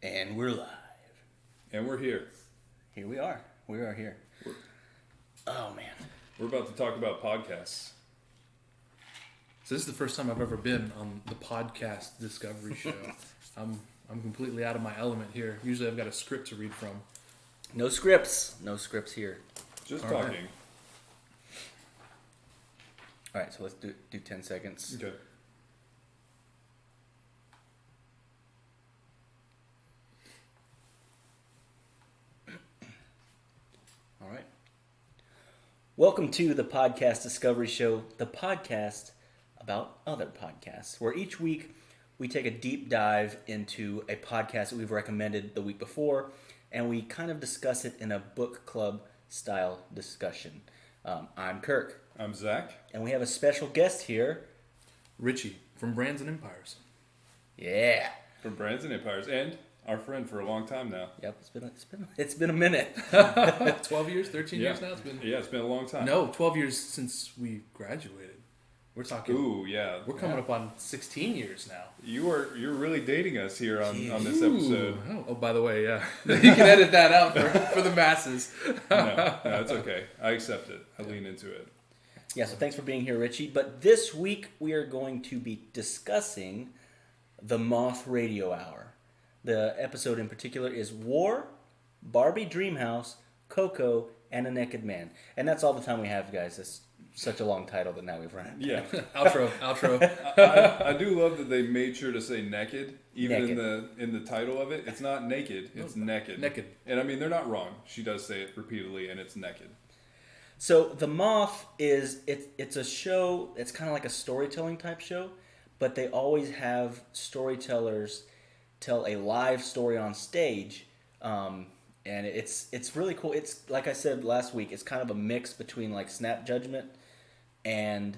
And we're live. And we're here. Here we are. We are here. Oh, man. We're about to talk about podcasts. So this is the first time I've ever been on the podcast Discovery Show. I'm completely out of my element here. Usually I've got a script to read from. No scripts. No scripts here. Just All talking. right. All right, so let's do 10 seconds. Okay. All right. Welcome to the Podcast Discovery Show, the podcast about other podcasts, where each week we take a deep dive into a podcast that we've recommended the week before, and we kind of discuss it in a book club style discussion. I'm Kirk. I'm Zach. And we have a special guest here. Richie from Brands and Empires. Yeah. From Brands and Empires. And our friend for a long time now. Yep, it's been a minute. 12 years, 13 years now? It's been a long time. No, 12 years since we graduated. We're talking. Ooh, yeah. We're coming up on 16 years now. You're really dating us here on this episode. Oh, by the way, yeah. You can edit that out for the masses. No, it's okay. I accept it. I lean into it. Yeah, so thanks for being here, Richie. But this week we are going to be discussing the Moth Radio Hour. The episode in particular is War, Barbie Dreamhouse, Coco, and a Nekkid Man. And that's all the time we have, guys. It's such a long title that now we've run out. Yeah. Outro. I do love that they made sure to say Nekkid, even Nekkid. in the title of it. It's not naked, it's Nekkid. Nekkid. And I mean, they're not wrong. She does say it repeatedly, and it's Nekkid. So the Moth it's a show. It's kind of like a storytelling type show, but they always have storytellers tell a live story on stage, and it's really cool. It's like I said last week. It's kind of a mix between like Snap Judgment and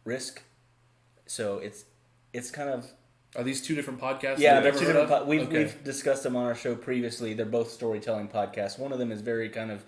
Risk. So it's kind of. Are these two different podcasts? Yeah, you've they're ever two heard different. of? We've discussed them on our show previously. They're both storytelling podcasts. One of them is very kind of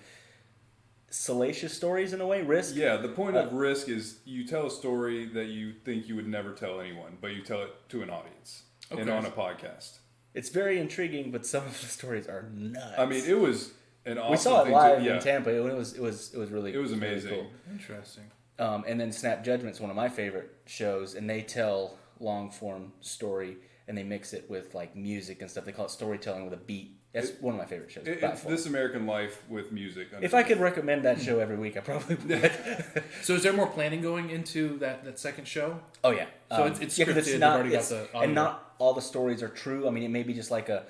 salacious stories in a way. Risk. Yeah, the point of Risk is you tell a story that you think you would never tell anyone, but you tell it to an audience and on a podcast. It's very intriguing, but some of the stories are nuts. I mean, it was an awesome. We saw it thing live to, in Tampa. It was really. It was amazing. Really Interesting. cool. And then Snap Judgment's one of my favorite shows, and they tell long form story, and they mix it with like music and stuff. They call it storytelling with a beat. That's one of my favorite shows. It's This American Life with music. If I could recommend that show every week, I probably would. So is there more planning going into that second show? Oh yeah. So it's 'cause scripted. They've already got the audio. and not all the stories are true. I mean, it may be just like a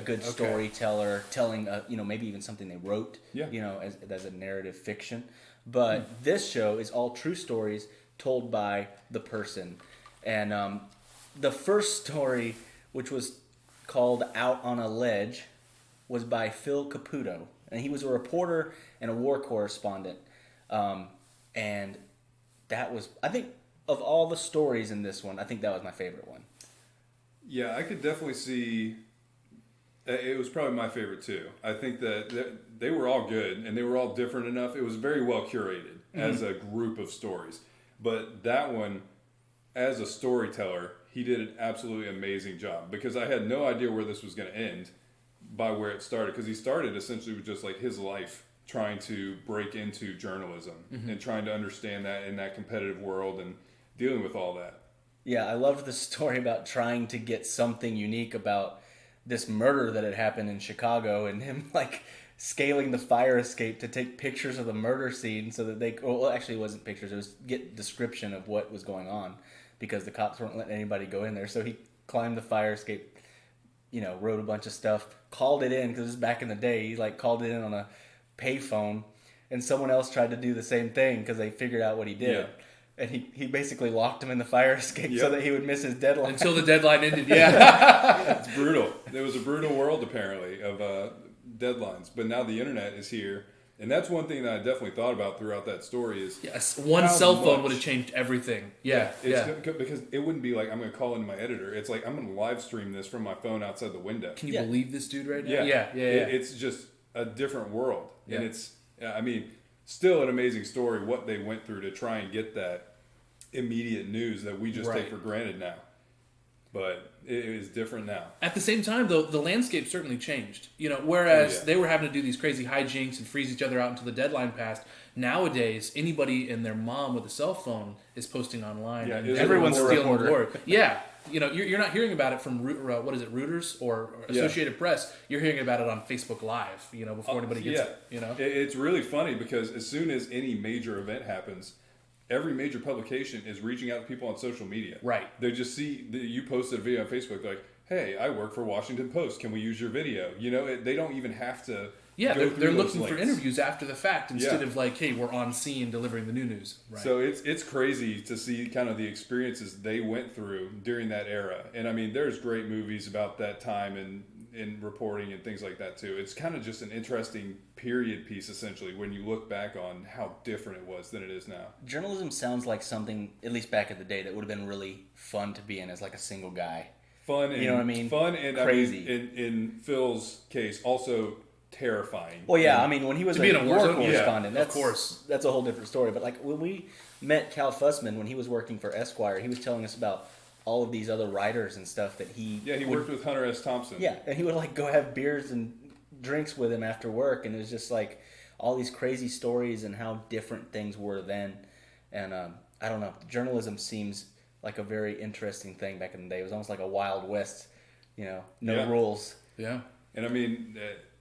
good storyteller telling, maybe even something they wrote. Yeah. As a narrative fiction. But this show is all true stories told by the person. And the first story, which was called Out on a Ledge, was by Phil Caputo. And he was a reporter and a war correspondent. And that was, I think, of all the stories in this one, I think that was my favorite one. Yeah, I could definitely see. It was probably my favorite too. I think that they were all good and they were all different enough. It was very well curated as a group of stories. But that one, as a storyteller, he did an absolutely amazing job because I had no idea where this was going to end by where it started. Because he started essentially with just like his life trying to break into journalism and trying to understand that in that competitive world and dealing with all that. Yeah, I loved the story about trying to get something unique about this murder that had happened in Chicago and him like scaling the fire escape to take pictures of the murder scene so that actually it wasn't pictures, it was get description of what was going on because the cops weren't letting anybody go in there. So he climbed the fire escape, wrote a bunch of stuff, called it in because this is back in the day. He like called it in on a payphone and someone else tried to do the same thing because they figured out what he did. Yeah. And he basically locked him in the fire escape so that he would miss his deadline. Until the deadline ended, yeah. It's brutal. It was a brutal world, apparently, of deadlines. But now the internet is here. And that's one thing that I definitely thought about throughout that story is... Yes, one cell phone would have changed everything. Yeah. Because it wouldn't be like, I'm going to call into my editor. It's like, I'm going to live stream this from my phone outside the window. Can you believe this dude right now? Yeah. Yeah. It's just a different world. Yeah. And it's, still an amazing story what they went through to try and get that immediate news that we just take for granted now. but it is different now. At the same time, though, the landscape certainly changed. Whereas Oh, yeah. they were having to do these crazy hijinks and freeze each other out until the deadline passed. Nowadays, anybody and their mom with a cell phone is posting online. Yeah, and everyone's a stealing the reporter. glory. Yeah, you're not hearing about it from what is it, Reuters or Associated Press. You're hearing about it on Facebook Live. Before anybody gets it. It's really funny because as soon as any major event happens, every major publication is reaching out to people on social media. Right. They just see that you posted a video on Facebook, like, "Hey, I work for Washington Post. Can we use your video?" They don't even have to. Yeah, go they're through those looking for links. interviews after the fact instead of like, hey, we're on scene delivering the new news. Right. So it's crazy to see kind of the experiences they went through during that era. And I mean, there's great movies about that time and in reporting and things like that too. It's kind of just an interesting period piece essentially when you look back on how different it was than it is now. Journalism sounds like something, at least back in the day, that would have been really fun to be in as like a single guy. Fun and You know what I mean? Fun and Crazy. I mean, in Phil's case, also terrifying. Well, yeah, I mean, when he was To be in a a war war zone, correspondent, yeah, of that's, course. that's a whole different story. But like when we met Cal Fussman when he was working for Esquire, he was telling us about all of these other writers and stuff that he worked with Hunter S. Thompson. Yeah, and he would like go have beers and drinks with him after work, and it was just like all these crazy stories and how different things were then. And I don't know, journalism seems like a very interesting thing back in the day. It was almost like a Wild West, no rules. Yeah. And I mean,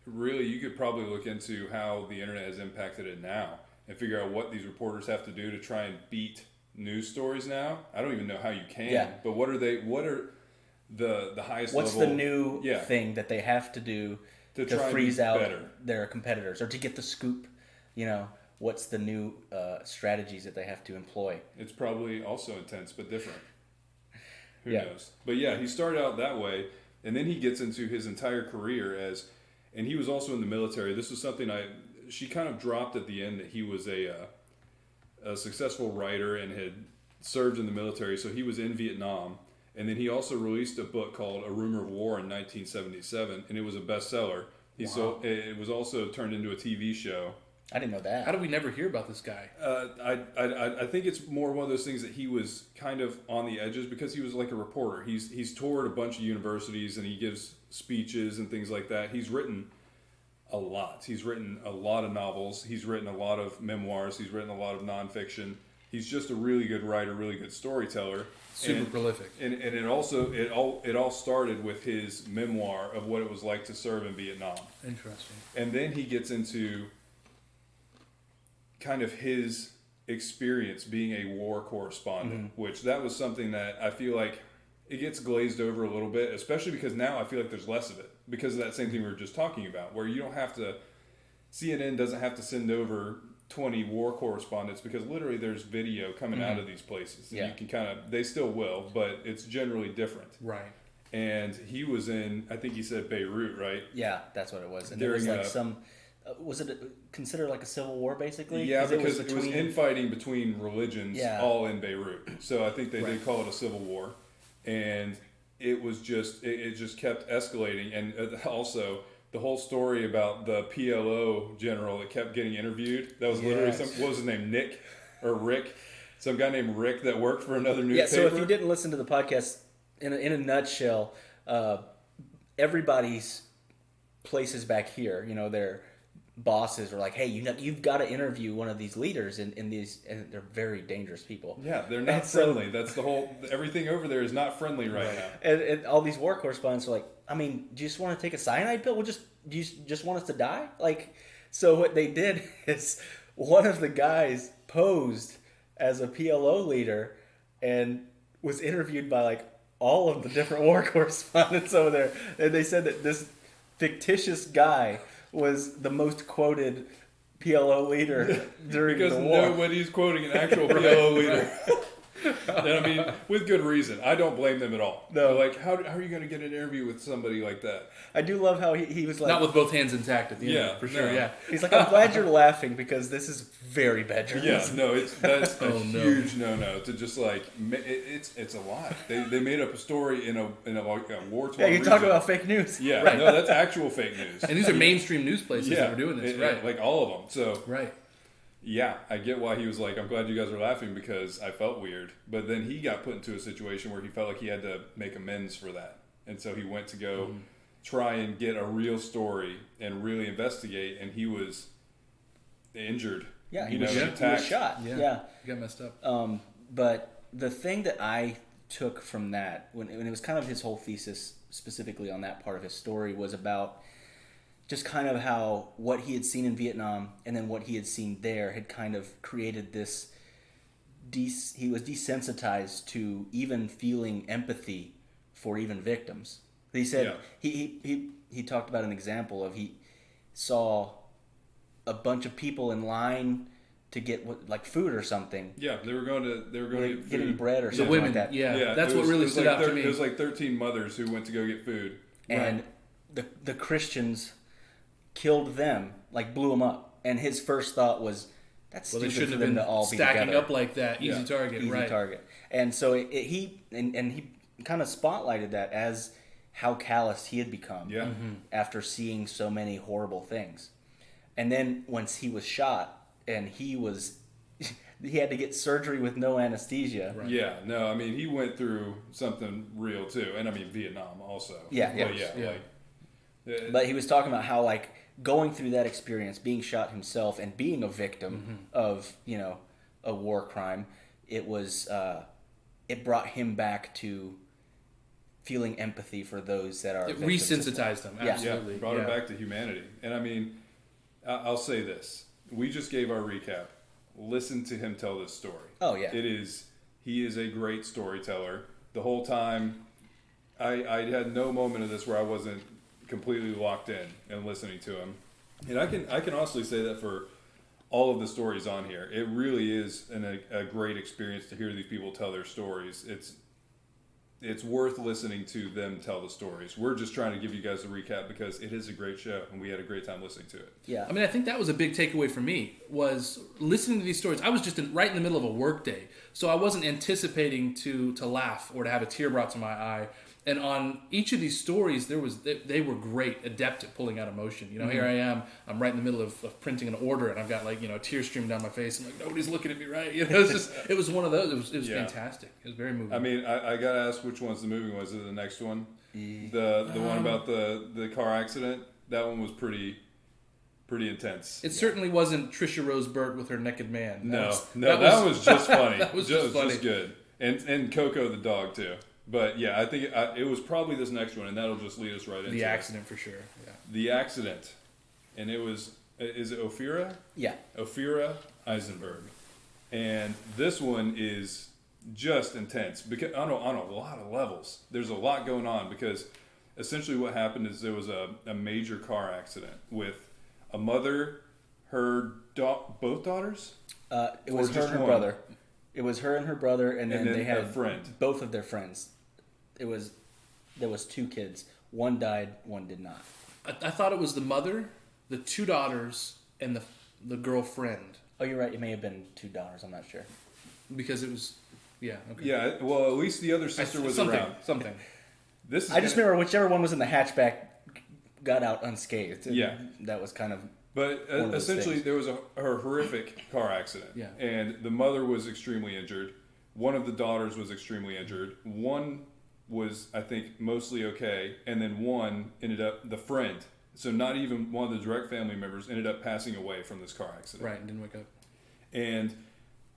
really, you could probably look into how the internet has impacted it now and figure out what these reporters have to do to try and beat news stories now. I don't even know how you can. Yeah. But what are the highest What's level? the new thing that they have to do To to try and freeze be out better. their competitors or to get the scoop? What's the new strategies that they have to employ? It's probably also intense, but different. Who Yeah. knows? But yeah, he started out that way, and then he gets into his entire career and he was also in the military. This was something she kind of dropped at the end that he was a successful writer and had served in the military. So he was in Vietnam, and then he also released a book called A Rumor of War in 1977, and it was a bestseller. It was also turned into a TV show. I didn't know that. How do we never hear about this guy? I think it's more one of those things that he was kind of on the edges because he was like a reporter. He's toured a bunch of universities and he gives speeches and things like that. He's written a lot. He's written a lot of novels. He's written a lot of memoirs. He's written a lot of nonfiction. He's just a really good writer, really good storyteller. Super prolific. And it all started with his memoir of what it was like to serve in Vietnam. Interesting. And then he gets into kind of his experience being a war correspondent, which that was something that I feel like it gets glazed over a little bit, especially because now I feel like there's less of it because of that same thing we were just talking about, where you don't have to, CNN doesn't have to send over 20 war correspondents because literally there's video coming out of these places. And Yeah. you can they still will, but it's generally different. Right. And he was in, I think he said Beirut, right? Yeah, that's what it was. And During there was like was it considered like a civil war basically? Yeah, because it was between- infighting between religions Yeah. all in Beirut. So I think they did call it a civil war. And it was just, it just kept escalating. And also, the whole story about the PLO general that kept getting interviewed, that was literally what was his name, Nick or Rick? Some guy named Rick that worked for another newspaper. Yeah, so if you didn't listen to the podcast, in a nutshell, everybody's places back here, their bosses are like, hey, you've got to interview one of these leaders in these, and they're very dangerous people. Yeah, they're not friendly. That's the whole, everything over there is not friendly right now. And all these war correspondents are like, I mean, do you just want to take a cyanide pill? Do you just want us to die? So what they did is one of the guys posed as a PLO leader and was interviewed by all of the different war correspondents over there. And they said that this fictitious guy was the most quoted PLO leader during because the war. nobody's quoting an actual PLO leader. And I mean, with good reason. I don't blame them at all. No. How are you going to get an interview with somebody like that? I do love how he was like... Not with both hands intact at the end, for sure, no. yeah. He's like, I'm glad you're laughing because this is very bad Yeah, journalism. no, that's a Oh, no. huge no to just it's a lot. They made up a story in a war torn. Yeah, you talk about fake news. Yeah, Right. no, that's actual fake news. And these are mainstream news places that are doing this, right? Like all of them. So Right. yeah, I get why he was like, I'm glad you guys are laughing because I felt weird. But then he got put into a situation where he felt like he had to make amends for that. And so he went to go try and get a real story and really investigate. And he was injured. Yeah, he was shot. Yeah. He got messed up. But the thing that I took from that, when it was kind of his whole thesis specifically on that part of his story, was about just kind of how what he had seen in Vietnam and then what he had seen there had kind of created this. He was desensitized to even feeling empathy for even victims. He said he talked about an example of he saw a bunch of people in line to get like food or something. Yeah, they were going to get food. Getting bread or The something women, like that. yeah, that's what really stood out to me. It was like 13 mothers who went to go get food. And the Christians killed them, like blew them up. And his first thought was, that's Well, they stupid shouldn't for have them been to all be stacking together. up like that. Easy target, Easy right? target. And so he kind of spotlighted that as how callous he had become after seeing so many horrible things. And then once he was shot and he had to get surgery with no anesthesia. Right. Yeah, no, I mean, he went through something real too. And I mean, Vietnam also. But he was talking about how, like, going through that experience, being shot himself and being a victim of, a war crime, it brought him back to feeling empathy for those that are It victims as resensitized them, Yeah. absolutely. Yeah, brought it back to humanity. And I mean, I'll say this. We just gave our recap. Listen to him tell this story. Oh, yeah. He is a great storyteller. The whole time, I had no moment of this where I wasn't completely locked in and listening to him. And I can honestly say that for all of the stories on here, it really is a great experience to hear these people tell their stories. It's worth listening to them tell the stories. We're just trying to give you guys a recap because it is a great show and we had a great time listening to it. Yeah. I mean, I think that was a big takeaway for me, was listening to these stories. I was just right in the middle of a work day, so I wasn't anticipating to laugh or to have a tear brought to my eye. And on each of these stories, they were great, adept at pulling out emotion. Here I am, I'm right in the middle of printing an order, and I've got a tear streaming down my face. I'm like, nobody's looking at me, right? It was one of those. It was fantastic. It was very moving. I mean, I gotta ask which one's the moving one. Is it the next one? The one about the car accident? That one was pretty intense. It certainly wasn't Trisha Rose Burt with her Nekkid man. That was just funny. That was just funny. Just good. And Coco the dog too. But yeah, I think it was probably this next one, and that'll just lead us right into the accident for sure. Yeah. The accident, and is it Ophira? Yeah. Ophira Eisenberg, and this one is just intense because on a lot of levels. There's a lot going on because essentially what happened is there was a major car accident with a mother, her both daughters. It was her and her brother. It was her and her brother, and then they had a friend. Both of their friends. There was 2 kids. One died, one did not. I thought it was the mother, the 2 daughters, and the girlfriend. Oh, you're right. It may have been 2 daughters. I'm not sure. Because it was, okay. Yeah, well, at least the other sister was around. Something. I just remember whichever one was in the hatchback got out unscathed. Yeah. That was kind of... But essentially, there was a horrific car accident. Yeah. And the mother was extremely injured. One of the daughters was extremely injured. One was, I think, mostly okay. And then one ended up, the friend, so not even one of the direct family members, ended up passing away from this car accident. Right, and didn't wake up. And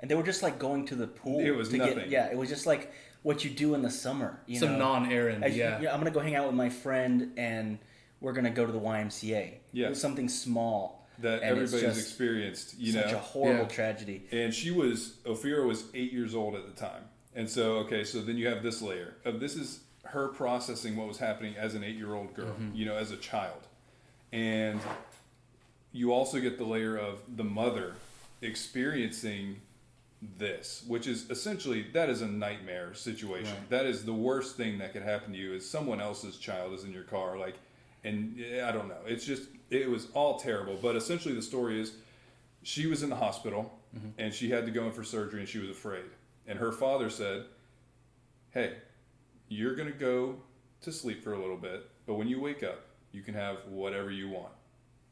they were just like going to the pool. It was nothing. It was just like what you do in the summer. Some non-errand, I'm going to go hang out with my friend and we're going to go to the YMCA. Yeah. It was something small. That everybody's experienced, such a horrible tragedy. And Ophira was 8 years old at the time. And so then you have this layer of this is her processing what was happening as an 8-year-old girl, as a child. And you also get the layer of the mother experiencing this, which is essentially, that is a nightmare situation. Right. That is the worst thing that could happen to you is someone else's child is in your car. And I don't know. It's just, it was all terrible. But essentially the story is she was in the hospital and she had to go in for surgery and she was afraid. And her father said, hey, you're going to go to sleep for a little bit, but when you wake up, you can have whatever you want.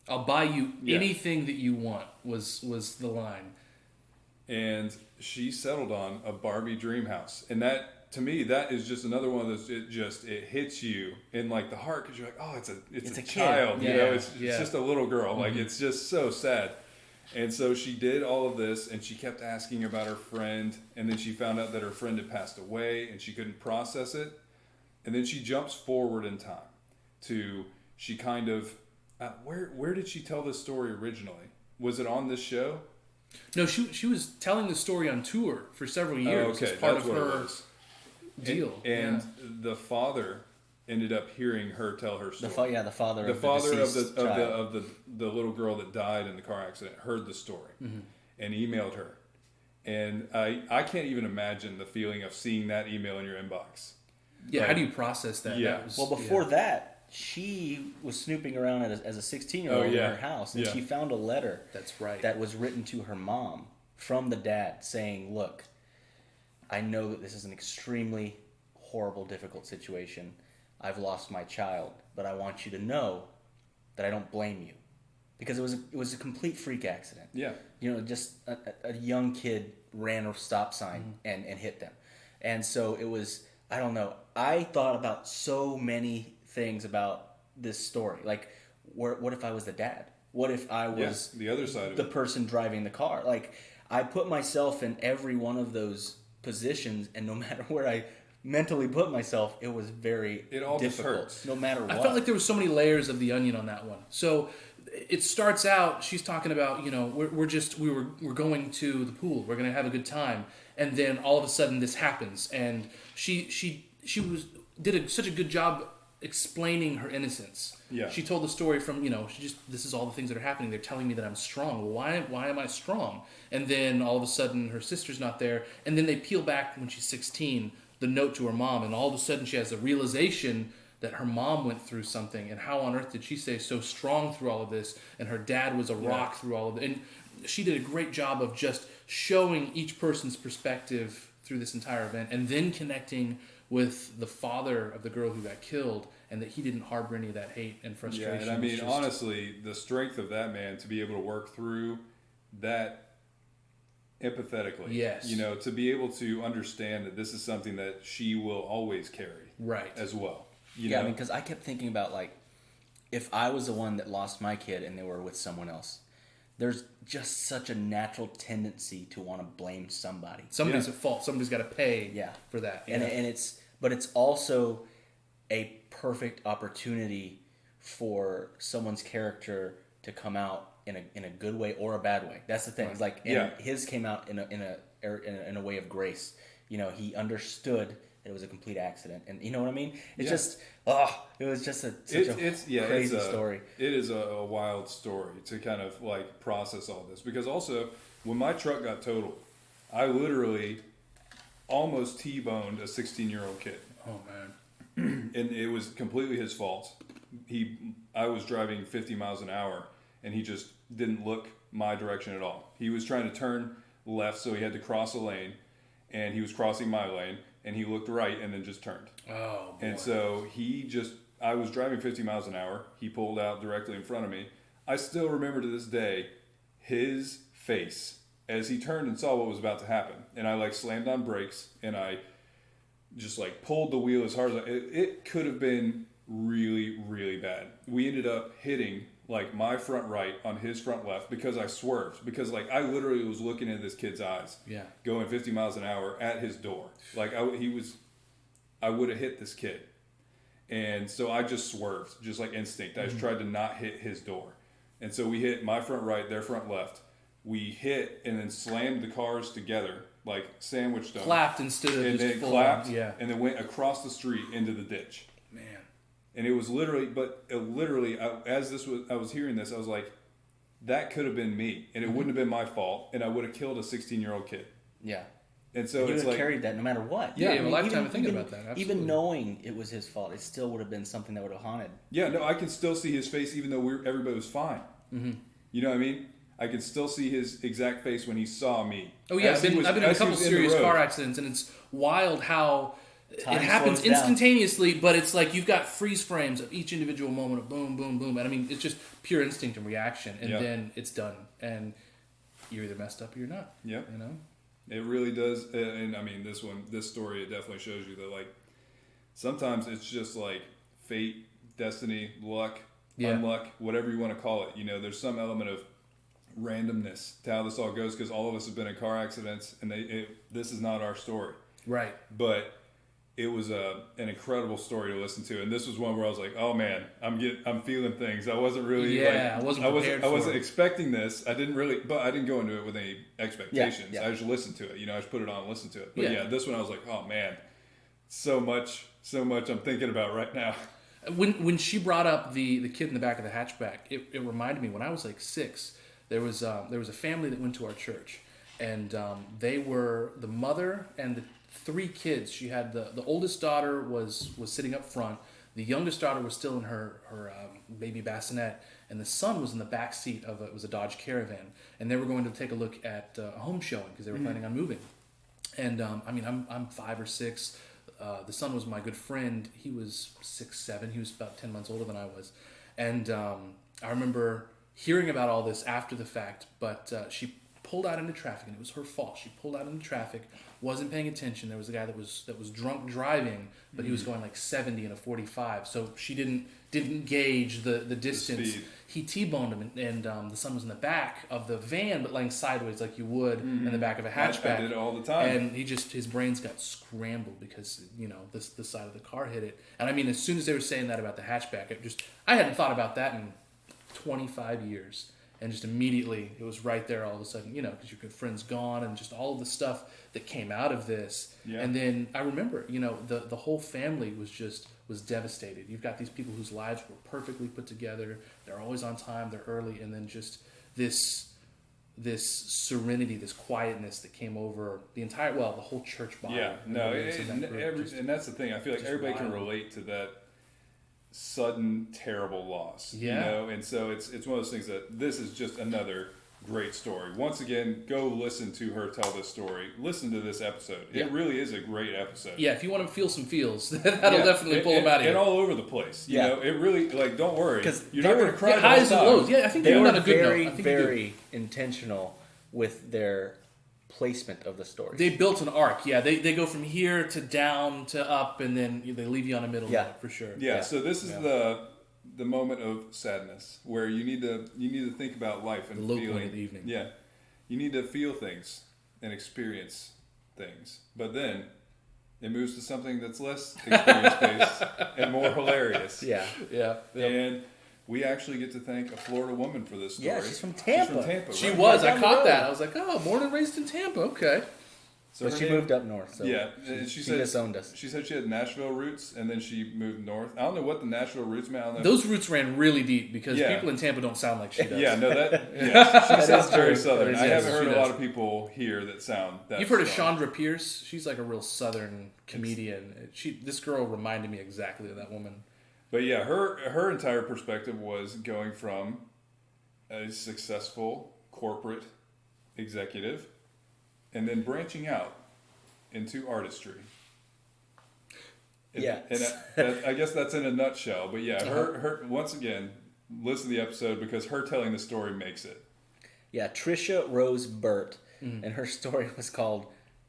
I'll buy you anything that you want was the line. And she settled on a Barbie dream house. And that, to me, that is just another one of those, it hits you in like the heart because you're like, oh, it's a child. Yeah. You know, it's just a little girl. Like, it's just so sad. And so she did all of this, and she kept asking about her friend, and then she found out that her friend had passed away, and she couldn't process it. And then she jumps forward in time to, she kind of, where did she tell this story originally? Was it on this show? No, she was telling the story on tour for several years as part of her deal. And the father ended up hearing her tell her story. The father of the little girl that died in the car accident heard the story and emailed her. And I can't even imagine the feeling of seeing that email in your inbox. Yeah, how do you process that? Yeah. Before that, she was snooping around as a 16-year-old in her house, and she found a letter. That's right. That was written to her mom from the dad saying, "Look, I know that this is an extremely horrible, difficult situation. I've lost my child, but I want you to know that I don't blame you, because it was a complete freak accident. Yeah, you know, just a young kid ran a stop sign and hit them, and so it was. I don't know. I thought about so many things about this story. Like, what if I was the dad? What if I was the other side of the person driving the car? Like, I put myself in every one of those positions, and no matter where I mentally put myself, it was very all difficult. Just hurts. No matter what. I felt like there were so many layers of the onion on that one. So it starts out, she's talking about, you know, we're going to the pool, we're going to have a good time, and then all of a sudden this happens, and she did such a good job explaining her innocence. Yeah. She told the story from, you know, this is all the things that are happening. They're telling me that I'm strong. Well, why am I strong? And then all of a sudden her sister's not there, and then they peel back when she's 16 the note to her mom, and all of a sudden she has a realization that her mom went through something, and how on earth did she stay so strong through all of this, and her dad was a rock through all of it. And she did a great job of just showing each person's perspective through this entire event, and then connecting with the father of the girl who got killed, and that he didn't harbor any of that hate and frustration. Yeah, and I mean, honestly, the strength of that man to be able to work through that empathetically. Yes. You know, to be able to understand that this is something that she will always carry. Right. As well. I mean, because I kept thinking about, like, if I was the one that lost my kid and they were with someone else, there's just such a natural tendency to want to blame somebody. Somebody's at fault. Somebody's got to pay for that. And it's also a perfect opportunity for someone's character to come out in a good way or a bad way. That's the thing. It's like, his came out in a way of grace. You know, he understood that it was a complete accident, and you know what I mean. It's just it was just such a crazy story. It is a wild story to kind of like process all this, because also when my truck got totaled, I literally almost T-boned a 16-year-old kid. Oh man. And it was completely his fault. I was driving 50 miles an hour, and he just didn't look my direction at all. He was trying to turn left, so he had to cross a lane, and he was crossing my lane, and he looked right and then just turned. Oh, boy. And so I was driving 50 miles an hour. He pulled out directly in front of me. I still remember to this day his face as he turned and saw what was about to happen. And I like slammed on brakes, and I just like pulled the wheel as hard as it could have been really, really bad. We ended up hitting like my front right on his front left because I swerved, because like I literally was looking in this kid's eyes, going 50 miles an hour at his door. Like I would have hit this kid. And so I just swerved, just like instinct. I just tried to not hit his door. And so we hit my front right, their front left. We hit and then slammed the cars together, like sandwiched them. Clapped instead of and just then full clapped, on. Yeah. and then went across the street into the ditch. Man. And it was literally, I was hearing this, I was like, that could have been me, and it wouldn't have been my fault, and I would have killed a 16-year-old kid. Yeah. And so he it's would have like carried that no matter what. Yeah, I mean, a lifetime of thinking about that. Absolutely. Even knowing it was his fault, it still would have been something that would have haunted. Yeah, no, I can still see his face even though everybody was fine. Mm-hmm. You know what I mean? I can still see his exact face when he saw me. Oh yeah, I've been in a couple serious car accidents, and it's wild how Time it happens slows down. instantaneously, but it's like you've got freeze frames of each individual moment of boom, boom, boom. And I mean, it's just pure instinct and reaction, and then it's done. And you're either messed up or you're not. Yep. You know? It really does. And I mean, this story, it definitely shows you that, like, sometimes it's just like fate, destiny, luck, unluck, whatever you want to call it. You know, there's some element of randomness to how this all goes, because all of us have been in car accidents, and this is not our story. Right. But it was an incredible story to listen to, and this was one where I was like, "Oh man, I'm feeling things." I wasn't really, I wasn't prepared. I wasn't expecting this. I didn't go into it with any expectations. Yeah. I just listened to it. You know, I just put it on and listened to it. But this one I was like, "Oh man, so much I'm thinking about right now." When she brought up the kid in the back of the hatchback, it reminded me when I was like 6. There was a family that went to our church, and they were the mother and the 3 kids. She had the oldest daughter was sitting up front. The youngest daughter was still in her baby bassinet, and the son was in the back seat of it was a Dodge Caravan, and they were going to take a look at a home showing because they were planning on moving. And I mean, I'm 5 or 6. The son was my good friend. He was 6, 7. He was about 10 months older than I was, and I remember hearing about all this after the fact. But she pulled out into traffic, and it was her fault. She pulled out into traffic, wasn't paying attention. There was a guy that was drunk driving, but he was going like 70 in a 45. So she didn't gauge the distance. speed. He T-boned him, and the son was in the back of the van, but laying sideways like you would in the back of a hatchback. I did it all the time. And his brains got scrambled because, you know, the side of the car hit it. And I mean, as soon as they were saying that about the hatchback, I hadn't thought about that in 25 years. And just immediately, it was right there all of a sudden, you know, because your good friend's gone, and just all of the stuff that came out of this. Yeah. And then I remember, you know, the whole family was devastated. You've got these people whose lives were perfectly put together. They're always on time. They're early. And then just this serenity, this quietness that came over the whole church body. Yeah, no, and that's the thing. I feel like everybody can relate to that sudden terrible loss. Yeah. You know, and so it's one of those things that this is just another great story. Once again, go listen to her tell this story. Listen to this episode. It really is a great episode. Yeah, if you want to feel some feels, that'll definitely pull them out of you. And all over the place. You know, it really, like, don't worry. Because you're not going to cry highs the and whole lows. time. Yeah, I think they you're were on a good very, note. I think very intentional with their placement of the story. they built an arc. Yeah, they go from here to down to up, and then they leave you on a middle note for sure. Yeah, so this is the moment of sadness where you need to think about life and The low feeling. point of the evening. Yeah, you need to feel things and experience things, but then it moves to something that's less experience based and more hilarious. Yeah. And we actually get to thank a Florida woman for this story. Yeah, she's from Tampa. She right? was. I down the caught road. that. I was like, oh, born and raised in Tampa. Okay. So But her she name- moved up north. So Yeah, and she said disowned us. She said she had Nashville roots, and then she moved north. I don't know what the Nashville roots meant. I don't know. Those roots ran really deep because Yeah. people in Tampa don't sound like she does. Yeah, no, she sounds very southern. That is- I yes, haven't heard she a lot does. of people here that sound that. You've heard of strong. Chandra Pierce? She's like a real southern comedian. This girl reminded me exactly of that woman. But yeah, her entire perspective was going from a successful corporate executive and then branching out into artistry. Yeah. And I guess that's in a nutshell. But yeah, her once again, listen to the episode because her telling the story makes it. Yeah, Trisha Rose Burt, and her story was called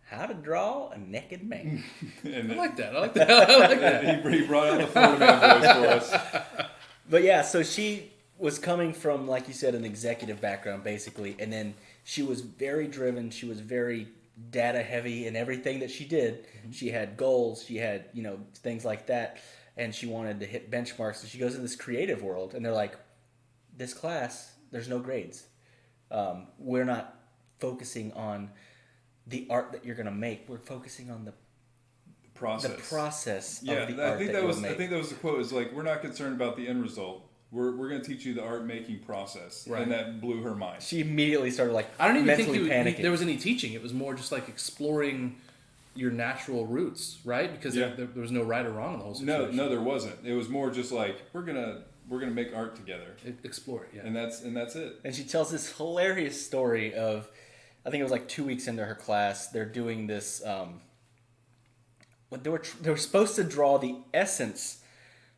"How to Draw a Naked Man." And I like that. I like that. he brought out the Florida man voice for us. But yeah, so she was coming from, like you said, an executive background, basically. And then she was very driven. She was very data heavy in everything that she did. Mm-hmm. She had goals. She had, things like that. And she wanted to hit benchmarks. So she goes in this creative world. And they're like, this class, there's no grades. We're not focusing on the art that you're going to make. We're focusing on the process of the art that you'll make. I think that was the quote. Is like, we're not concerned about the end result. We're going to teach you the art making process, Right. And that blew her mind. She immediately started I don't even mentally think panicking. there was any teaching. It was more just like exploring your natural roots, right? Because there was no right or wrong in the whole situation. No, there wasn't. It was more just like we're gonna make art together, Explore it, yeah. and that's it. And she tells this hilarious story of, I think it was like 2 weeks into her class, they're doing this But they were supposed to draw the essence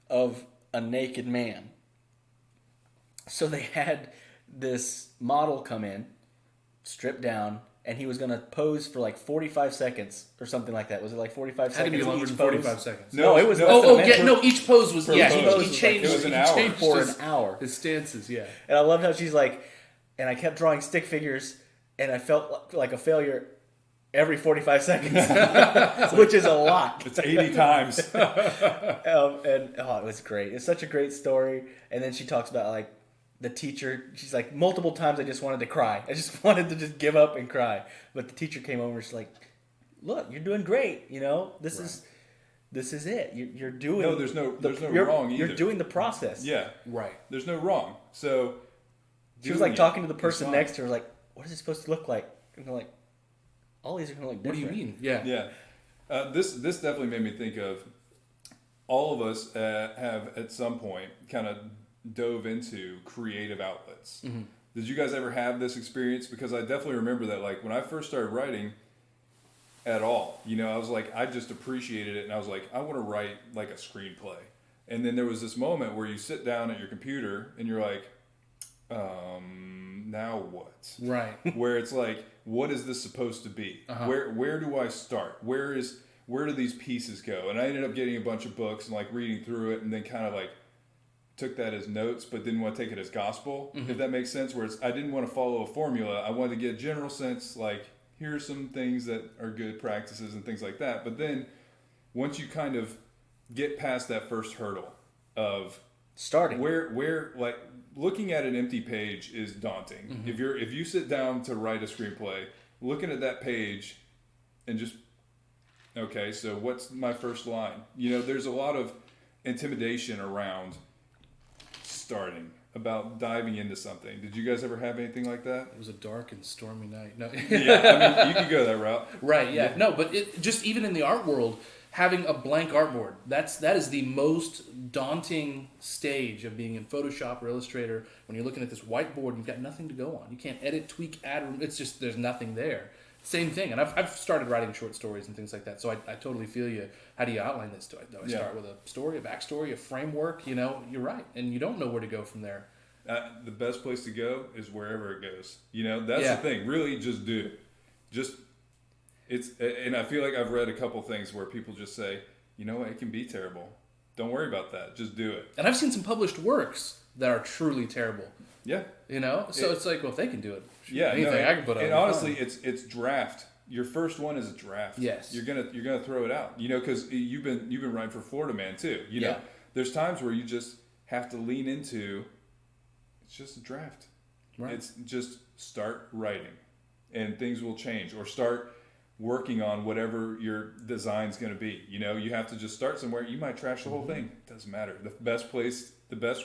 of a naked man. So they had this model come in, stripped down, and he was going to pose for like 45 seconds or something like that. Was it like 45 Had to seconds? be longer each than pose? 45 seconds. No, it was. no. less than a minute. Yeah, no, each pose was, Per yeah, pose. he changed, It was an he hour. changed For his, an hour. his stances, yeah. And I loved how she's like, and I kept drawing stick figures, and I felt like a failure every 45 seconds, which is a lot. It's 80 times. And it was great. It's such a great story. And then she talks about like the teacher. She's like, multiple times I just wanted to cry. I just wanted to just give up and cry. But the teacher came over. She's like, "Look, you're doing great. You know, this is it. You're doing. No, there's no you're, wrong either. You're doing the process." Yeah, Right. there's no wrong. So She was like talking to the is person fine. next to her, like, "What is it supposed to look like?" And they're like, "All these are gonna look What different." do you mean? Yeah. Yeah, this definitely made me think of all of us have at some point kind of dove into creative outlets. Mm-hmm. Did you guys ever have this experience? Because I definitely remember that, like when I first started writing at all, you know, I was like, I just appreciated it, and I was like, I want to write like a screenplay. And then there was this moment where you sit down at your computer and you're like, now what? Right. Where it's like, what is this supposed to be? Uh-huh. Where do I start? Where do these pieces go? And I ended up getting a bunch of books and like reading through it, and then kind of like took that as notes, but didn't want to take it as gospel. Mm-hmm. If that makes sense. Where I didn't want to follow a formula. I wanted to get a general sense, like here are some things that are good practices and things like that. But then once you kind of get past that first hurdle of Starting. where like looking at an empty page is daunting. Mm-hmm. If you sit down to write a screenplay, looking at that page and just, okay, so what's my first line? You know, there's a lot of intimidation around starting, about diving into something. Did you guys ever have anything like that? It was a dark and stormy night. No. Yeah, I mean, you could go that route. Right, yeah. No, but it just even in the art world, having a blank artboard, that is the most daunting stage of being in Photoshop or Illustrator. When you're looking at this whiteboard, you've got nothing to go on. You can't edit, tweak, add. It's just there's nothing there. Same thing. And I've started writing short stories and things like that. So I totally feel you. How do you outline this? Do I start with a story, a backstory, a framework? You know, you're right, and you don't know where to go from there. The best place to go is wherever it goes. You know, that's Yeah. the thing. Really, just do. Just it's, and I feel like I've read a couple things where people just say, you know what, it can be terrible. Don't worry about that. Just do it. And I've seen some published works that are truly terrible. Yeah. You know, so it's like, well, if they can do it, Yeah. anything no, I can put on. and will be honestly, fine. it's draft. Your first one is a draft. Yes. You're gonna throw it out. You know, because you've been writing for Florida Man too. You know, Yeah. there's times where you just have to lean into. It's just a draft. Right. It's just start writing, and things will change, or start working on whatever your design's going to be. You know, you have to just start somewhere. You might trash the whole thing. It doesn't matter. The best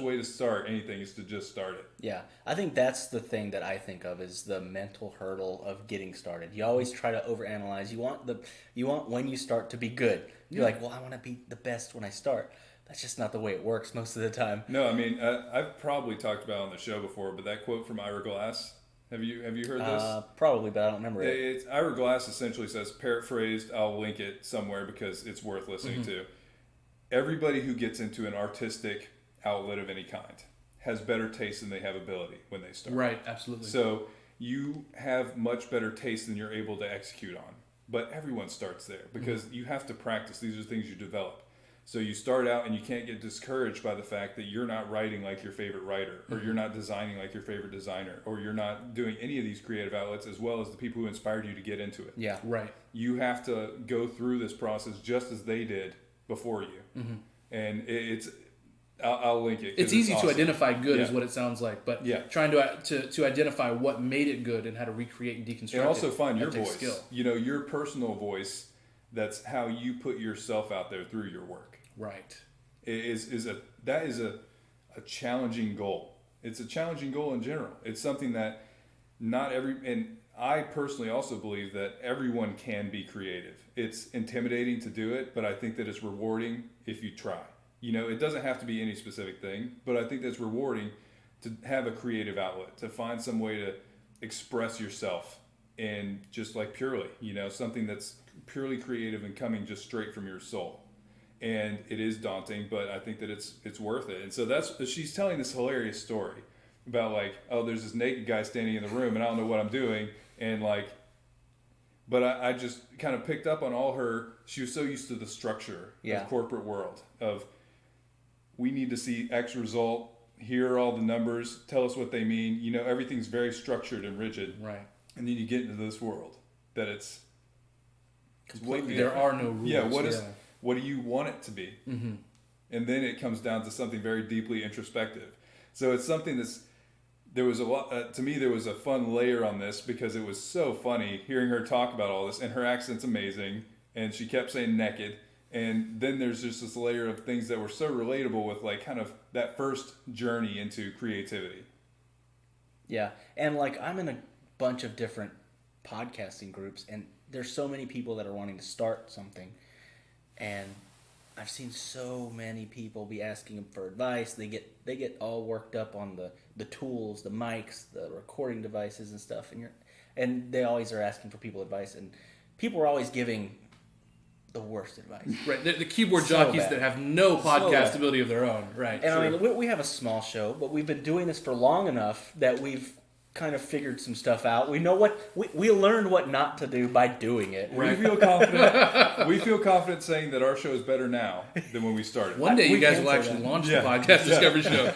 way to start anything is to just start it. Yeah, I think that's the thing that I think of is the mental hurdle of getting started. You always try to overanalyze. You want when you start to be good. You're like, well, I want to be the best when I start. That's just not the way it works most of the time. No, I mean, I've probably talked about it on the show before, but that quote from Ira Glass, have you heard this? Probably, but I don't remember it. It's Ira Glass essentially says, paraphrased, I'll link it somewhere because it's worth listening to. Everybody who gets into an artistic outlet of any kind has better taste than they have ability when they start. Right, absolutely. So you have much better taste than you're able to execute on. But everyone starts there because you have to practice. These are things you develop. So you start out and you can't get discouraged by the fact that you're not writing like your favorite writer, or you're not designing like your favorite designer, or you're not doing any of these creative outlets as well as the people who inspired you to get into it. Yeah. Right. You have to go through this process just as they did before you. And I'll link it. 'Cause It's easy awesome. to identify good, is Yeah. what it sounds like, but Yeah. trying to identify what made it good and how to recreate and deconstruct And also it, find that your takes voice. skill. You know, your personal voice. That's how you put yourself out there through your work. Right. That is a challenging goal. It's a challenging goal in general. It's something that and I personally also believe that everyone can be creative. It's intimidating to do it, but I think that it's rewarding if you try. You know, it doesn't have to be any specific thing, but I think that's rewarding to have a creative outlet, to find some way to express yourself in just like purely, you know, something that's purely creative and coming just straight from your soul. And it is daunting, but I think that it's worth it. And so she's telling this hilarious story about like, oh, there's this naked guy standing in the room and I don't know what I'm doing. And like, but I just kind of picked up on she was so used to the structure of corporate world of, we need to see X result, here are all the numbers, tell us what they mean. You know, everything's very structured and rigid. Right. And then you get into this world that it's completely, there are no rules. Yeah, what do you want it to be? Mm-hmm. And then it comes down to something very deeply introspective. So it's something there was a lot, to me, there was a fun layer on this because it was so funny hearing her talk about all this, and her accent's amazing, and she kept saying Nekkid, and then there's just this layer of things that were so relatable with like kind of that first journey into creativity. Yeah, and like I'm in a bunch of different podcasting groups, and there's so many people that are wanting to start something, and I've seen so many people be asking them for advice. They get all worked up on the tools, the mics, the recording devices and stuff, and they always are asking for people advice, and people are always giving the worst advice. Right, the keyboard jockeys that have no podcast ability of their own. Right. And I mean, we have a small show, but we've been doing this for long enough that we've kind of figured some stuff out. We know we learned what not to do by doing it. Right. We feel confident saying that our show is better now than when we started. One day you guys will actually launch the podcast Discovery Show.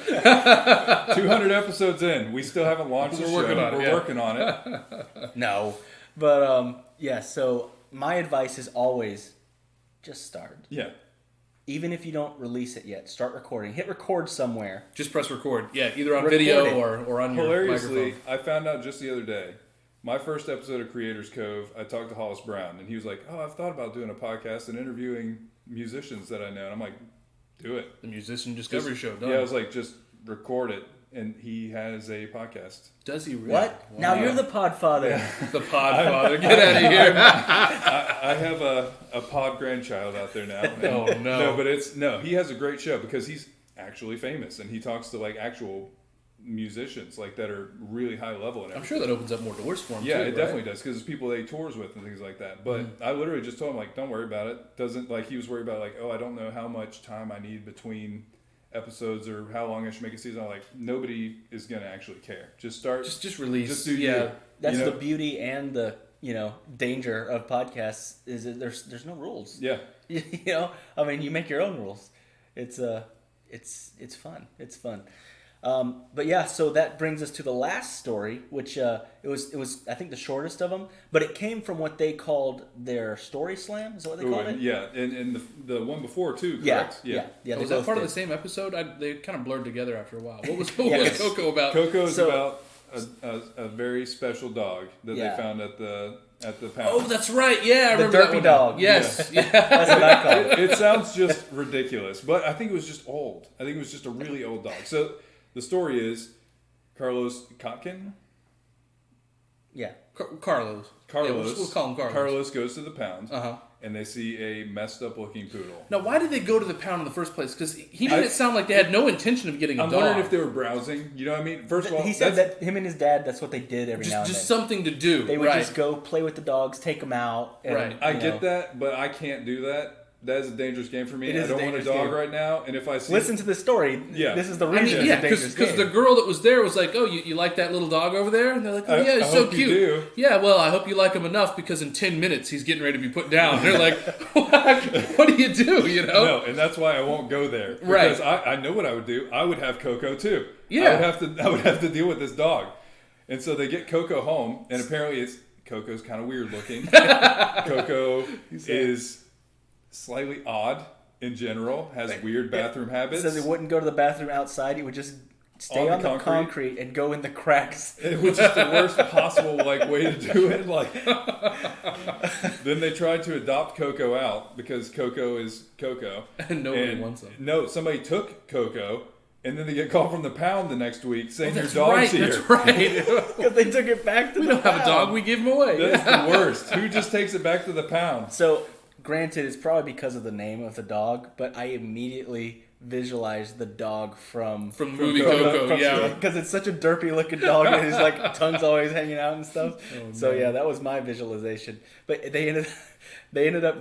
200 episodes in, we still haven't launched the show. We're working on it. No, but so my advice is always just start. Yeah. Even if you don't release it yet, start recording. Hit record somewhere. Just press record. Yeah, either on video or on your microphone. Hilariously, I found out just the other day, my first episode of Creators Cove, I talked to Hollis Brown, and he was like, oh, I've thought about doing a podcast and interviewing musicians that I know. And I'm like, do it. The Musician Discovery Show, done. Yeah, I was like, just record it. And he has a podcast. Does he really? What? Wow. Now you're the podfather. Yeah. The podfather. Get out of here. I have a pod grandchild out there now. Oh, no. No, he has a great show because he's actually famous. And he talks to like actual musicians like that are really high level. And I'm sure that opens up more doors for him yeah, too, it definitely does because there's people that he tours with and things like that. But I literally just told him like, don't worry about it. Doesn't like he was worried about like, oh, I don't know how much time I need between episodes or how long I should make a season. I'm like, nobody is gonna actually care. Just start. Just release. Just do you. That's the beauty and the danger of podcasts is that there's no rules. Yeah. I mean, you make your own rules. It's fun. It's fun. But yeah, so that brings us to the last story, which it was I think the shortest of them, but it came from what they called their story slam. Is that what they called it? Yeah, and the one before too. Yeah, correct? yeah. Was that part of the same episode? They kind of blurred together after a while. What was Coco about? Coco is about a very special dog that they found at the pound. Oh, that's right. Yeah, I remember the derpy dog. Yes, yeah. That's what I call it. It sounds just ridiculous, but I think it was just old. I think it was just a really old dog. So. The story is Carlos Kotkin. Yeah, Carlos. Yeah, we'll call him Carlos. Carlos goes to the pound, Uh-huh. and they see a messed up looking poodle. Now, why did they go to the pound in the first place? Because he made it sound like they had no intention of getting a dog. I'm wondering if they were browsing. You know what I mean? First of all, he said that him and his dad, that's what they did every now and then. Just something to do. They would just go play with the dogs, take them out. And, right. I get that, but I can't do that. That is a dangerous game for me. I don't want a dog game right now. And if I see... Listen to the story. Yeah. This is the reason it's a dangerous game. Because the girl that was there was like, oh, you like that little dog over there? And they're like, oh, yeah, he's so cute. You do. Yeah, well, I hope you like him enough because in 10 minutes he's getting ready to be put down. They're like, what do you do, No, and that's why I won't go there. Right. Because I know what I would do. I would have Coco too. Yeah. I would have to deal with this dog. And so they get Coco home, and apparently Coco's kind of weird looking. Coco is... slightly odd in general, has weird bathroom habits. Says he wouldn't go to the bathroom outside. He would just stay on the concrete and go in the cracks. Which is the worst possible way to do it. Then they tried to adopt Coco out because Coco is Coco. And nobody wants him. No, somebody took Coco. And then they get called from the pound the next week saying your dog's here. That's right. Because they took it back to we the don't pound. have a dog, we give him away. That's the worst. Who just takes it back to the pound? So... Granted, it's probably because of the name of the dog, but I immediately visualize the dog from From the movie Coco, yeah. because it's such a derpy looking dog and his like tongue's always hanging out and stuff. So yeah, that was my visualization. But they ended up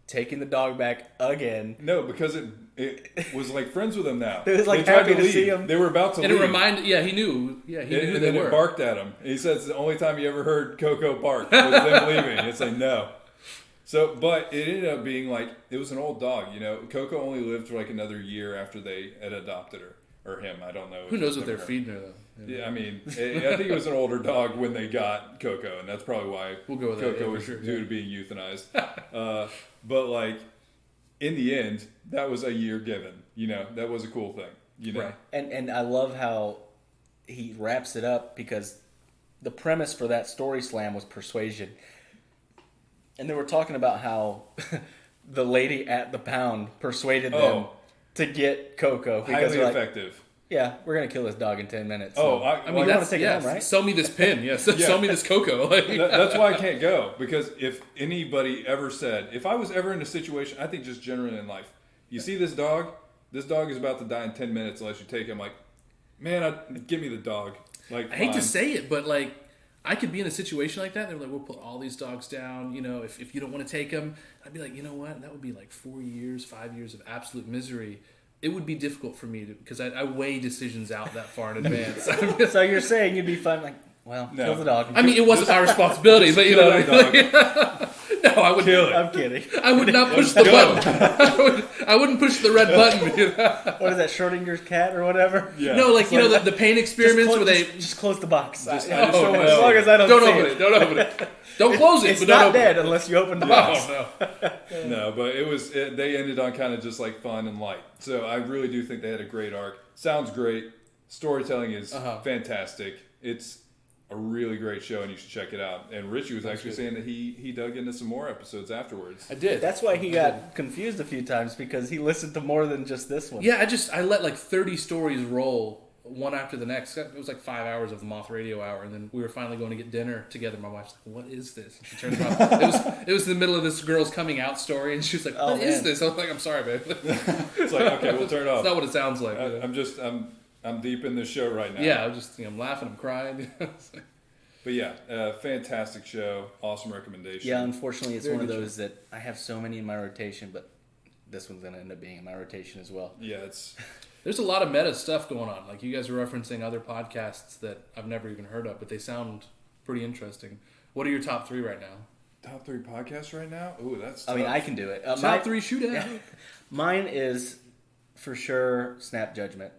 taking the dog back again. No, because it was like friends with him now. It was like they tried happy to leave. see him. They were about to And leave. it reminded, he knew who And they then were. it barked at him. He says the only time he ever heard Coco bark was them leaving. It's like, no. So, but it ended up being like, it was an old dog, you know. Coco only lived for like another year after they had adopted her. Or him, I don't know. Who knows what they're feeding her, though? Yeah, I mean, I think it was an older dog when they got Coco, and that's probably why We'll go with that, Coco yeah, was for sure, due to being euthanized. But like, in the end, that was a year given. You know, that was a cool thing. You know, Right. And I love how he wraps it up because the premise for that story slam was persuasion. And they were talking about how the lady at the pound persuaded them to get Coco because highly they're like, effective. yeah, we're gonna kill this dog in 10 minutes. Oh, So, I I mean, you wanna that's take it home, right? Sell me this pin. Yes, sell me this Coco. Like, That's why I can't go, because if anybody ever said, if I was ever in a situation, I think just generally in life, you see this dog is about to die in 10 minutes unless you take him. Like, man, give me the dog. Like, I hate to fine. say it, but like, I could be in a situation like that. They're like, we'll put all these dogs down. You know, if you don't want to take them, I'd be like, you know what? That would be like 5 years of absolute misery. It would be difficult for me because I weigh decisions out that far in advance. So you're saying you'd be fine, like, well, No. kill the dog. I mean, it wasn't my responsibility, but you Kill know, that dog. no, I would. Kill it. I'm kidding. I would not push the button. I wouldn't push the red button. You know? What is that, Schrodinger's cat or whatever? Yeah. No, like, you know, the pain experiments where they just close the box. I just as don't no. know. long as I don't don't see open it. it. Don't open it. Don't close it. It's but don't not open dead it. unless you open the box. Oh no. No, but they ended on kind of just like fun and light. So I really do think they had a great arc. Sounds great. Storytelling is fantastic. It's a really great show, and you should check it out. And Richie was actually saying that he dug into some more episodes afterwards. I did. That's why he got confused a few times, because he listened to more than just this one. Yeah, I let like 30 stories roll one after the next. It was like 5 hours of the Moth Radio Hour, and then we were finally going to get dinner together. My wife's like, "What is this?" And she turns around. It was in the middle of this girl's coming out story, and she was like, "What is this?" I was like, "I'm sorry, babe." It's like, okay, we'll turn it off. It's not what it sounds like. You know? I'm deep in this show right now. Yeah, I'm laughing, I'm crying. But yeah, fantastic show. Awesome recommendation. Yeah, unfortunately, it's Very one of good those that I have so many in my rotation, but this one's going to end up being in my rotation as well. Yeah, it's There's a lot of meta stuff going on. Like, you guys are referencing other podcasts that I've never even heard of, but they sound pretty interesting. What are your top 3 right now? top 3 podcasts right now. Ooh, that's I mean, tough. I can do it. Top 3 shootout. Mine is for sure Snap Judgment.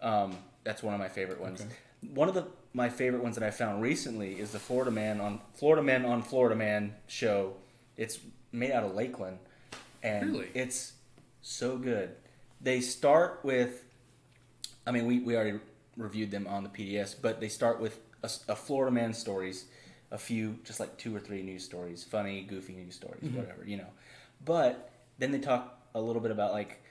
That's one of my favorite ones. Okay. One of my favorite ones that I found recently is the Florida Man on Florida Man show. It's made out of Lakeland, and Really? it's so good. They start with, I mean, we already reviewed them on the PDS, but they start with a Florida Man stories, a few, just like 2 or 3 news stories, funny, goofy news stories, whatever, you know. But then they talk a little bit about like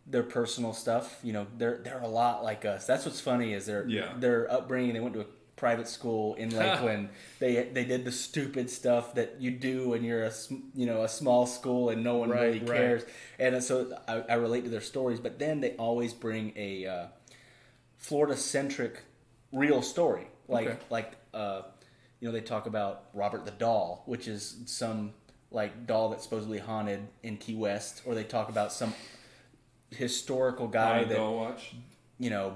their personal stuff. You know, they're a lot like us. That's what's funny is their upbringing. They went to a private school in Lakeland. They did the stupid stuff that you do when you're a small school and no one really cares. And so I relate to their stories. But then they always bring a Florida centric real story. They talk about Robert the Doll, which is some like doll that's supposedly haunted in Key West, or they talk about some historical guy that Doll Watch.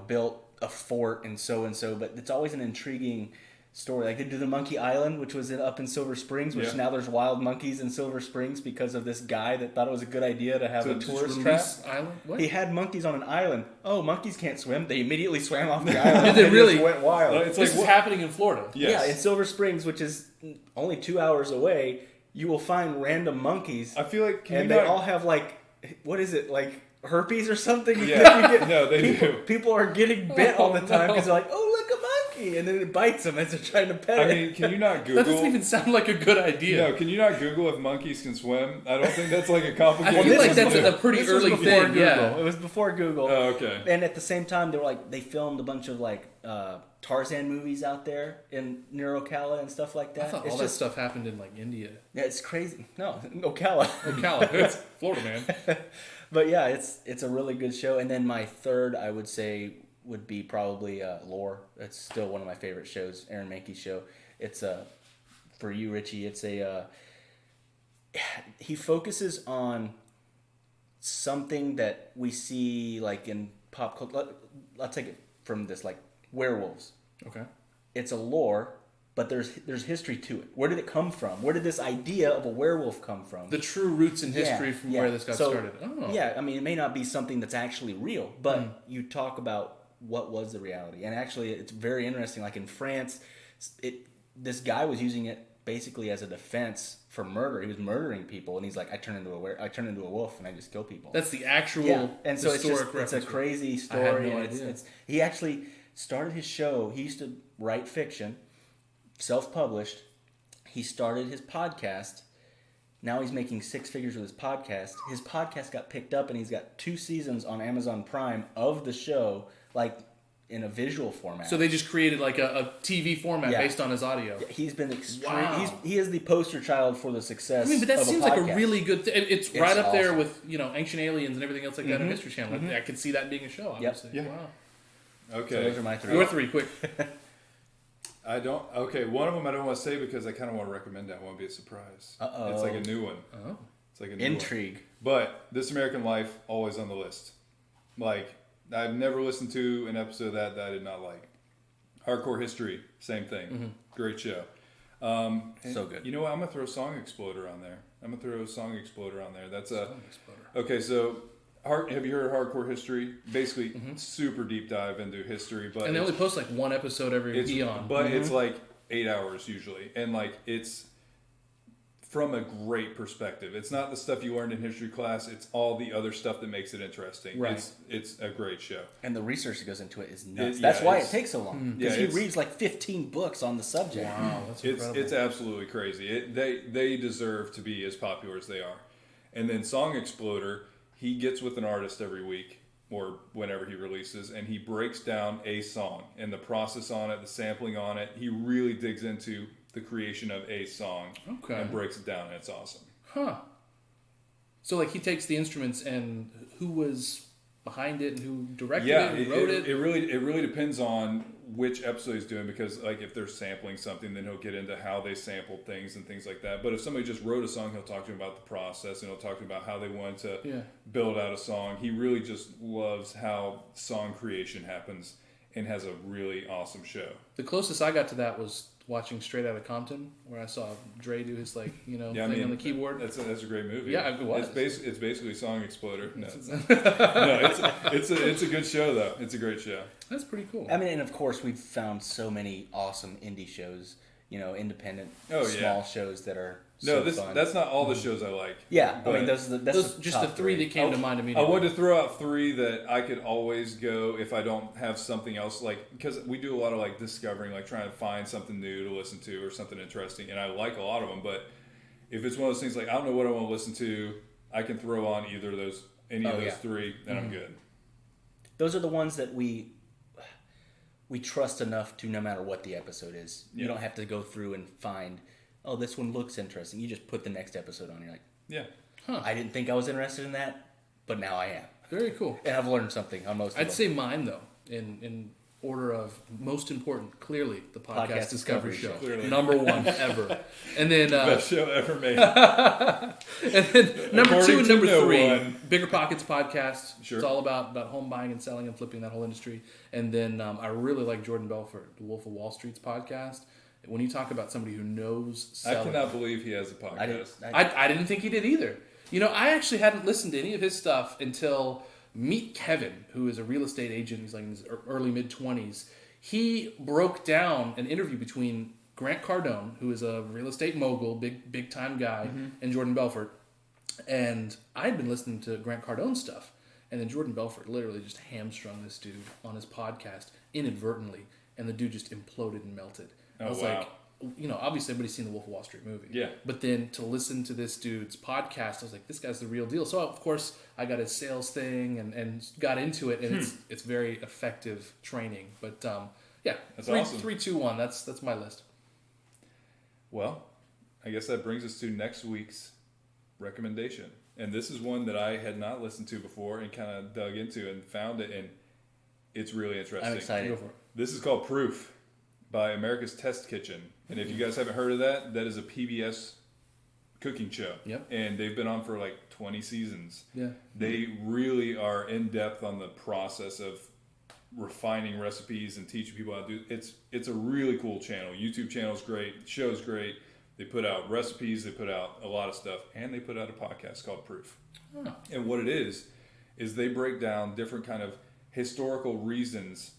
Built a fort and so, but it's always an intriguing story. Like they do the Monkey Island, which was up in Silver Springs, which now there's wild monkeys in Silver Springs because of this guy that thought it was a good idea to have a tourist trap. Island? What? He had monkeys on an island. Oh, monkeys can't swim. They immediately swam off the island. Did they and really? just went wild. It's This like, is happening in Florida. yes. Yeah, in Silver Springs, which is only 2 hours away, you will find random monkeys, I feel like and they all have like, what is it, like herpes or something? Yeah. You get- No, they do. People are getting bit all the time because no. they're like, oh, look, a monkey, and then it bites him as they're trying to pet it. I mean, can you not Google? That doesn't even sound like a good idea. No, can you not Google if monkeys can swim? I don't think that's like a I complicated. feel like thing to that's do. a pretty This was early before thing. Google. Yeah. It was before Google. Oh, okay. And at the same time, they filmed a bunch of Tarzan movies out there in near Ocala and stuff like that. I thought It's all just that stuff happened in India. yeah, it's crazy. No, Ocala. Ocala, it's Florida, man. But yeah, it's a really good show. And then my third, I would say, would be probably Lore. It's still one of my favorite shows, Aaron Mahnke's show. It's for you, Richie. It's he focuses on something that we see like in pop culture. I'll take it from this, like werewolves. Okay. It's a lore, but there's history to it. Where did it come from? Where did this idea of a werewolf come from? The true roots in history from where this got started. Oh. Yeah, I mean, it may not be something that's actually real, but you talk about what was the reality. And actually, it's very interesting. Like in France, this guy was using it basically as a defense for murder. He was murdering people, and he's like, I turn into a wolf, and I just kill people. That's the actual And so historic it's a crazy story. I had no and idea. He actually started his show. He used to write fiction, self-published. He started his podcast. Now he's making six figures with his podcast. His podcast got picked up, and he's got 2 seasons on Amazon Prime of the show, like in a visual format. So they just created like a TV format based on his audio. He's been extreme. Wow. He is the poster child for the success. I mean, but that of seems a like a podcast. really good thing. It's right up there awesome. with, Ancient Aliens and everything else like that on History Channel. I could see that being a show, obviously. Yeah. Wow. Okay. So those are my 3. Your 3, quick. I don't. Okay, one of them I don't want to say because I kind of want to recommend that. I want to be a surprise. Uh-oh. It's like a new one. Oh. It's like a new Intrigue. one. But This American Life, always on the list. Like, I've never listened to an episode of that I did not like. Hardcore History, same thing. Great show. So good. You know what? I'm gonna throw Song Exploder on there. That's a Song Exploder. okay. So, have you heard of Hardcore History? Basically, super deep dive into history, but And they only post like one episode every eon. but it's like 8 hours usually, and like it's from a great perspective. It's not the stuff you learned in history class. It's all the other stuff that makes it interesting. Right. It's a great show. And the research that goes into it is nuts. Yeah, That's why it it's- takes so long. Yeah, Because he it's- reads like 15 books on the subject. Wow, that's incredible. It's absolutely crazy. They deserve to be as popular as they are. And then Song Exploder, he gets with an artist every week or whenever he releases, and he breaks down a song and the process on it, the sampling on it. He really digs into the creation of a song and breaks it down, and it's awesome. Huh. So like he takes the instruments and who was behind it and who directed it, who wrote it. It really depends on which episode he's doing, because like if they're sampling something, then he'll get into how they sampled things and things like that. But if somebody just wrote a song, he'll talk to him about the process, and he'll talk to him about how they wanted to build out a song. He really just loves how song creation happens and has a really awesome show. The closest I got to that was watching Straight Outta Compton, where I saw Dre do his thing on the keyboard. That's a great movie. Yeah, it was. It's basically Song Exploder. No, it's a good show though. It's a great show. That's pretty cool. I mean, and of course, we've found so many awesome indie shows, independent, Oh, small yeah. shows that are fun. That's not all the shows I like. Yeah, I But mean, that's Those just the top 3 that came to mind I immediately. wanted to throw out 3 that I could always go if I don't have something else, like, because we do a lot of like discovering, like trying to find something new to listen to or something interesting, and I like a lot of them. But if it's one of those things like I don't know what I want to listen to, I can throw on any of those 3, and I'm good. Those are the ones that we trust enough to, no matter what the episode is. You don't have to go through and find, oh, this one looks interesting. You just put the next episode on. You're like, Yeah. I didn't think I was interested in that, but now I am. Very cool. And I've learned something on most of I'd them. say mine though, in order of most important, clearly the podcast Discovery Show, Clearly. number 1 ever, and then Best show ever made. and then number According 2 and to number no 3, one. Bigger Pockets podcast. Sure. It's all about home buying and selling and flipping that whole industry. And then I really like Jordan Belfort, the Wolf of Wall Street's podcast. When you talk about somebody who knows I selling, cannot believe he has a podcast. I didn't think he did either. I actually hadn't listened to any of his stuff until Meet Kevin, who is a real estate agent. He's like in his early mid-20s. He broke down an interview between Grant Cardone, who is a real estate mogul, big time guy, and Jordan Belfort. And I had been listening to Grant Cardone's stuff, and then Jordan Belfort literally just hamstrung this dude on his podcast inadvertently. and the dude just imploded and melted. Oh, I was wow. like, obviously everybody's seen the Wolf of Wall Street movie. Yeah. But then to listen to this dude's podcast, I was like, this guy's the real deal. So of course I got his sales thing and got into it, and it's very effective training. But yeah, That's 3, awesome. 3, 2, 1. That's my list. Well, I guess that brings us to next week's recommendation. And this is one that I had not listened to before and kind of dug into and found it, and it's really interesting. I'm excited. Go for it. This is called Proof by America's Test Kitchen. And if you guys haven't heard of that, that is a PBS cooking show. Yep. And they've been on for like 20 seasons. Yeah. They really are in depth on the process of refining recipes and teaching people how to do it. It's a really cool channel. YouTube channel is great. Show's great. They put out recipes. They put out a lot of stuff. And they put out a podcast called Proof. Oh. And what it is they break down different kind of historical reasons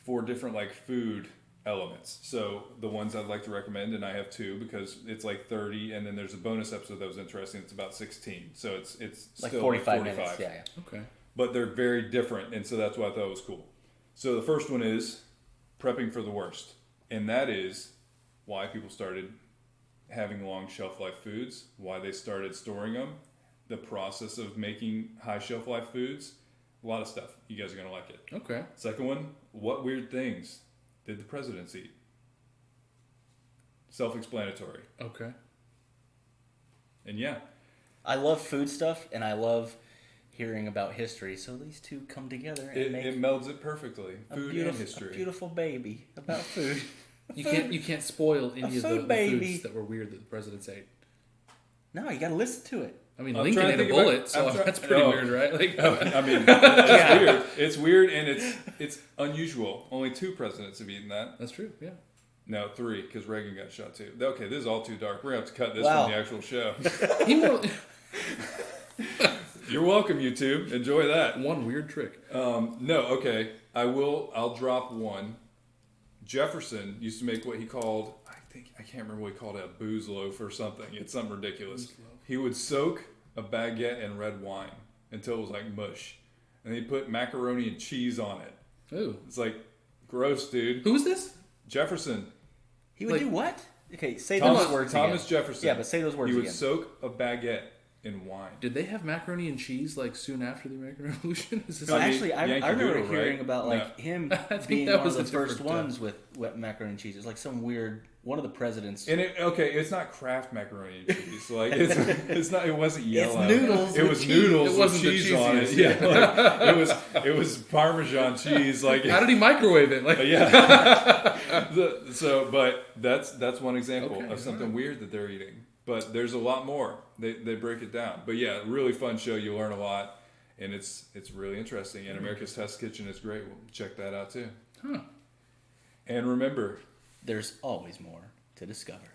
for different like food elements. So the ones I'd like to recommend, and I have 2 because it's like 30, and then there's a bonus episode that was interesting. It's about 16, so it's Like still 45 like 45 minutes. Yeah, yeah. Okay. But they're very different, and so that's why I thought it was cool. So the first one is prepping for the worst, and that is why people started having long shelf life foods, why they started storing them, the process of making high shelf life foods, a lot of stuff. You guys are gonna like it. Okay. Second one, what weird things did the presidents eat? Self-explanatory. Okay. And yeah, I love food stuff, and I love hearing about history. So these two come together and make it melds it perfectly. Food and history. a beautiful baby about food. You can't spoil any of food the baby. foods that were weird that the presidents ate. No, you got to listen to it. I mean, I'm Lincoln trying to ate a think about- bullet, so I'm try- that's pretty oh. weird, right? Like, I mean, it's weird. It's weird, and it's unusual. Only 2 presidents have eaten that. that's true. Yeah. No, 3, because Reagan got shot too. Okay, this is all too dark. We're gonna have to cut this Wow. from the actual show. He more, You're welcome, YouTube. Enjoy that. one weird trick. No, okay. I'll drop one. Jefferson used to make what he called, I can't remember what he called it, a booze loaf or something. It's something ridiculous. He would soak a baguette in red wine until it was like mush. And he'd put macaroni and cheese on it. Ooh. It's like, gross, dude. Who is this? Jefferson. He would Like- do what? Okay, say Thomas, those words Thomas again. Jefferson. Yeah, but say those words He would again. soak a baguette in wine. Did they have macaroni and cheese like soon after the American Revolution? Is this No, I mean, actually, I Yankee remember Doodle, hearing right? about like No. him think being that one of was the a first different, ones with wet macaroni and cheese. It's like some weird one of the presidents. And it's not Kraft macaroni and cheese. Like it's not. It wasn't yellow. noodles It with was cheese. noodles It with wasn't the cheese on it. cheesiest. Yeah, like, it was Parmesan cheese. Like How did he microwave it? Like, yeah. But that's one example Okay, of something alright. weird that they're eating. But there's a lot more. They break it down. But yeah, really fun show. You learn a lot, and it's really interesting. And America's Test Kitchen is great. We'll check that out too. Huh. And remember, There's always more to discover.